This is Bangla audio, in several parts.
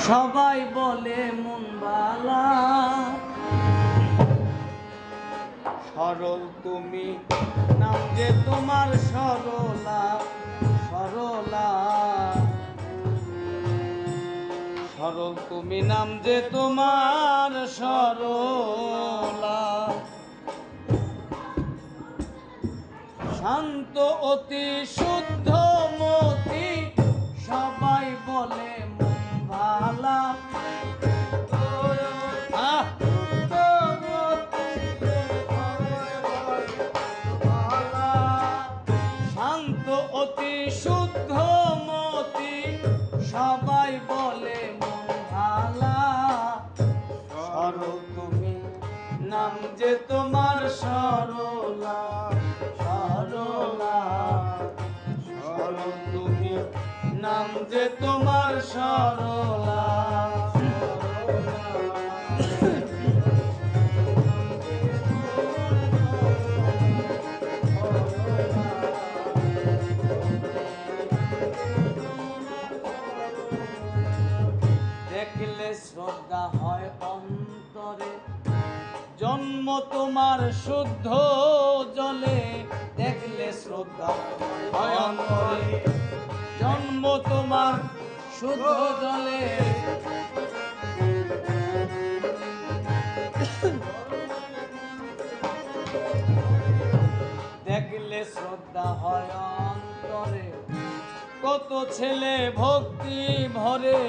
সবাই বলে মন বালা। সরল তুমি নাম যে তোমার সরলা, সরলা। সরল তুমি নাম যে তোমার সরলা। শান্ত অতি শুদ্ধ মতি, সবাই বলে মন ভালা। শান্ত অতি শুদ্ধ মতি, সবাই বলে মন ভালা। সরল তুমি নাম যে তোমার সরলা, সরলা। সরল তুমি নাম যে তোমার সরলা। দেখলে শ্রদ্ধা হয় অন্তরে, জন্ম তোমার শুদ্ধ জলে। দেখলে শ্রদ্ধা হয় অন্তরে, জন্ম তোমার শুদ্ধ জলে। দেখলে শ্রদ্ধা হয় অন্তরে, কত ছেলে ভক্তি ভরে।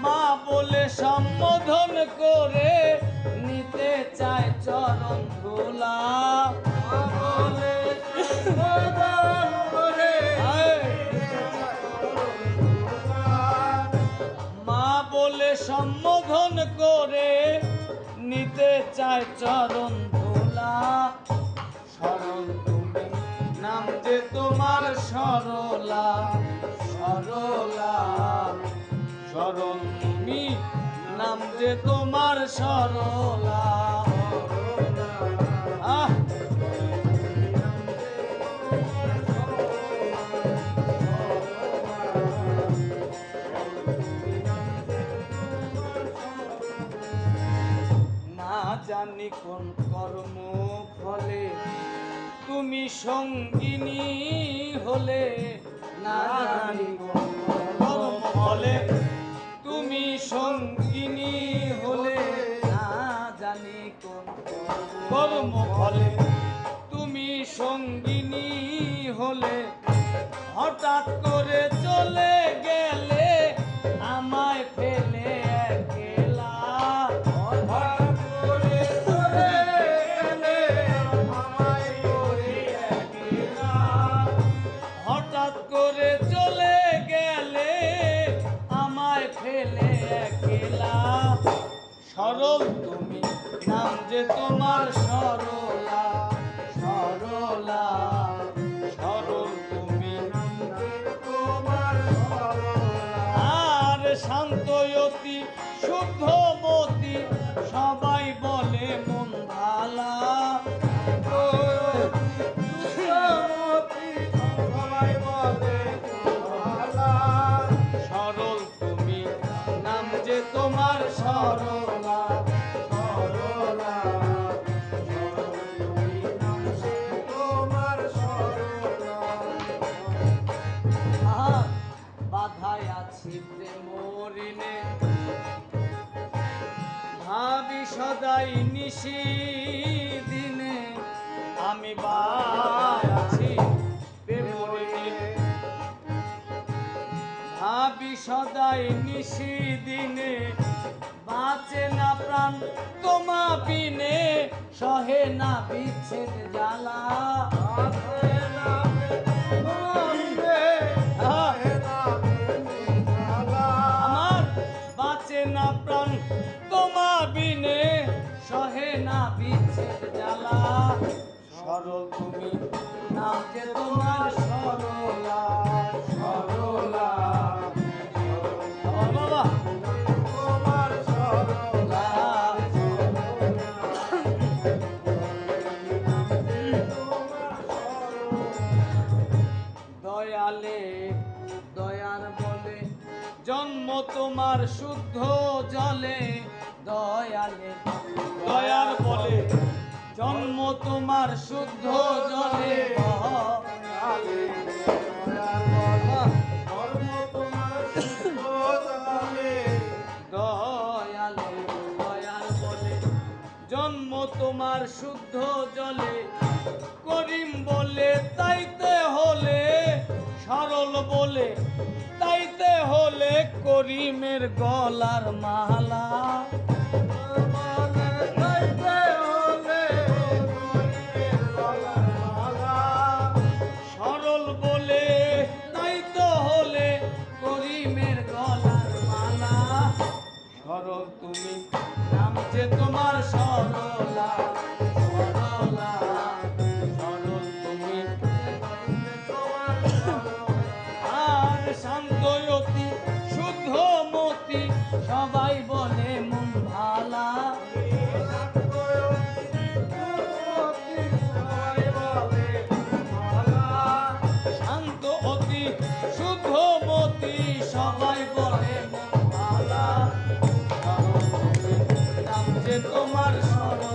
মা বলে সম্বোধন করে, নিতে চায় চরণ ধুলা। মা বলে সম্বোধন করে, নিতে চায় চরণ ধুলা। সরল তুমি নাম যে তোমার সরলা, সরলা। সরল তুমি নাম যে তোমার সরলা। না জানি কোন কর্ম ফলে তুমি সঙ্গিনী হলে। না জানি কোন কর্ম ফলে তুমি সঙ্গিনী হলে। না জানি কোন কর্ম ফলে তুমি সঙ্গিনী হলে। হঠাৎ করে চলে গেলে আমায় ফেলে একলা। হঠাৎ করে চলে গেলে আমায় ফেলে একলা। হঠাৎ করে চলে গেলে আমায় ফেলে একলা। সরল তুমি নাম যে তোমার সরলা, সরলা। সরল তুমি নাম যে তোমার সরলা। আর শান্ত অতি শুদ্ধ মতি, সবাই বলে মন ভালা। সবাই বলে সরল তুমি নাম যে তোমার সরলা, সরলা। বাধায় আছি প্রেম ঋণে, ভাবি সদাই নিশি দিনে। আমি বাধায় আছি প্রেম ঋণে, ভাবি সদাই নিশি দিনে। বাঁচে না প্রাণ তোমা বিনে, সহে না বিচ্ছেদ জ্বালা। আমার বাঁচে না প্রাণ তোমা বিনে, সহে না বিচ্ছেদ জ্বালা। সরল তুমি নাম যে তোমার সরলা, সরলা। বাবা তোমার সরলা। দয়ালে দয়ার বলে জন্ম তোমার শুদ্ধ জলে দয়ালে দয়ার বলে জন্ম তোমার শুদ্ধ জলে দয়ালে ধর্ম তোমার শুদ্ধ জলে দয়ালে দয়ার বলে জন্ম তোমার শুদ্ধ জলে করিম বলে তাইতে হলে সরল বলে তাইতে হলে করিমের গলার মালা তাইতে হলে করিমের গলার মালা সরল বলে তাইতে হলে করিমের গলার মালা সরল তুমি নাম যে তোমার সরলা সরলা সরল তুমি তোমার আর শান্তয়তি শুদ্ধমতি সবাই বলে মন ভালা শান্ত অতি শুদ্ধমতি সবাই বলে মন ভালা নাম যে তোমার সরল